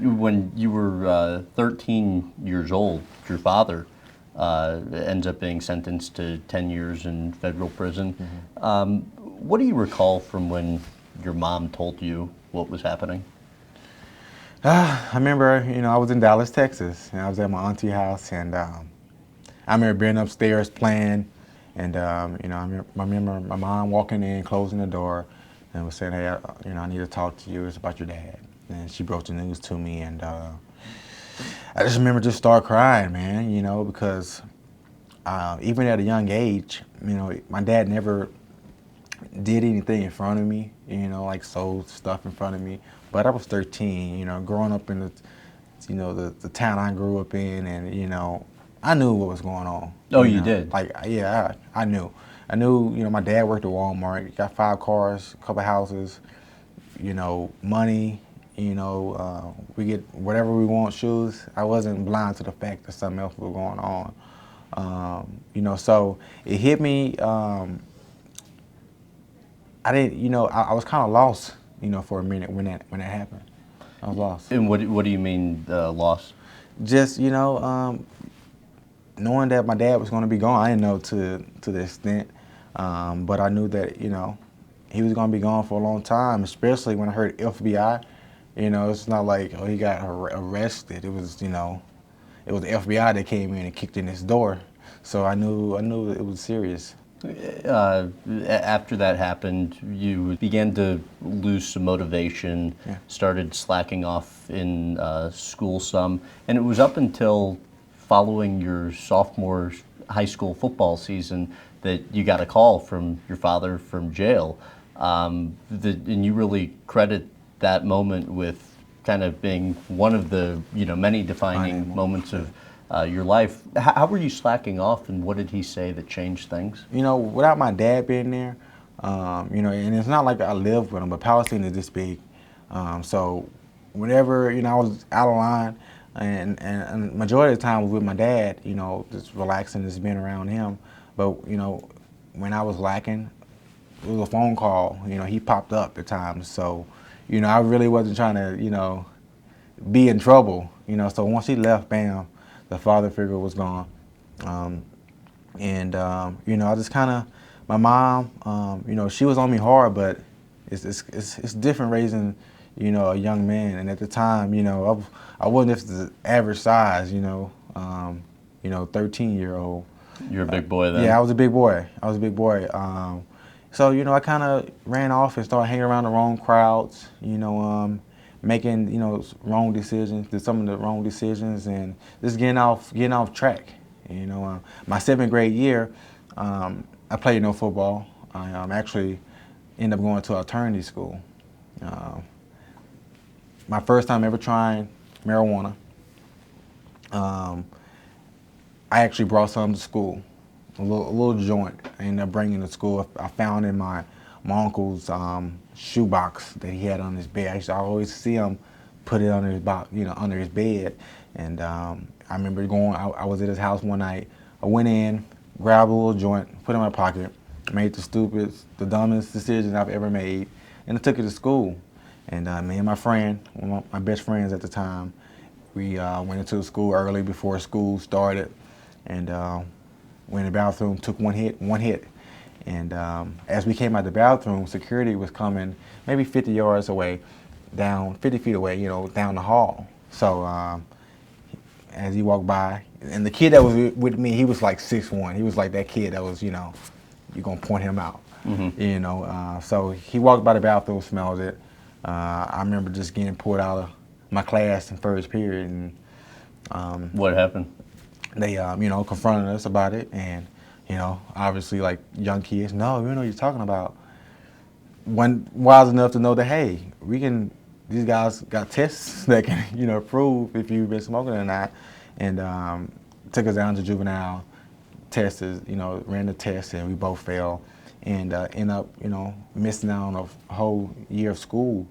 When you were 13 years old, your father ends up being sentenced to 10 years in federal prison. What do you recall from when your mom told you what was happening? I remember, I was in Dallas, Texas, and I was at my auntie house, and I remember being upstairs playing, and I remember my mom walking in, closing the door, and was saying, "Hey, I need to talk to you. It's about your dad." And she broke the news to me, and I just remember just start crying, man. Because even at a young age, my dad never did anything in front of me, like sold stuff in front of me. But I was 13, growing up in the town I grew up in, and I knew what was going on. Oh, you did? Like, yeah, I knew. I knew, my dad worked at Walmart. He got 5 cars, a couple houses, money. We get whatever we want, shoes. I wasn't blind to the fact that something else was going on. So it hit me. I didn't, I was kind of lost, for a minute when that happened. I was lost. And what do you mean lost? Just, knowing that my dad was going to be gone. I didn't know to the extent, but I knew that, he was going to be gone for a long time, especially when I heard FBI. It's not like, oh, he got arrested. It was, it was the FBI that came in and kicked in his door. So I knew it was serious. After that happened, you began to lose some motivation, Yeah. started slacking off in school some, and it was up until following your sophomore high school football season that you got a call from your father from jail. And you really credit that moment with kind of being one of the many defining moments of your life. How were you slacking off, and what did he say that changed things? Without my dad being there, and it's not like I lived with him, but Palestine is this big. So whenever, I was out of line, and majority of the time was with my dad, just relaxing, just being around him. But, when I was lacking, it was a phone call. He popped up at times. So, I really wasn't trying to, be in trouble. So once he left, bam, the father figure was gone. I just kind of, my mom, she was on me hard, but it's different raising, a young man. And at the time, I wasn't just the average size, 13-year-old. You're a big boy then. Yeah, I was a big boy. So, I kind of ran off and started hanging around the wrong crowds, making, wrong decisions, did some of the wrong decisions, and just getting off track. My 7th grade year, I played no football. I actually ended up going to alternative school. My first time ever trying marijuana. I actually brought some to school, a little joint. I ended up bringing it to school. I found in my uncle's shoebox that he had on his bed. I used to always see him put it under his box, under his bed. And I remember I was at his house one night. I went in, grabbed a little joint, put it in my pocket, made the dumbest decision I've ever made, and I took it to school. And me and my friend, one of my best friends at the time, we went into the school early before school started, and went in the bathroom, took one hit. And as we came out the bathroom, security was coming maybe 50 yards away, 50 feet away, down the hall. So as he walked by, and the kid that was with me, he was like 6'1". He was like that kid that was, you're gonna point him out. So he walked by the bathroom, smelled it. I remember just getting pulled out of my class in first period, and What happened? they, confronted us about it, and obviously, like young kids, no, we don't know what you're talking about. One wise enough to know that, hey, these guys got tests that can, prove if you've been smoking or not, and took us down to juvenile tests, ran the test, and we both failed, and ended up, missing out on a whole year of school.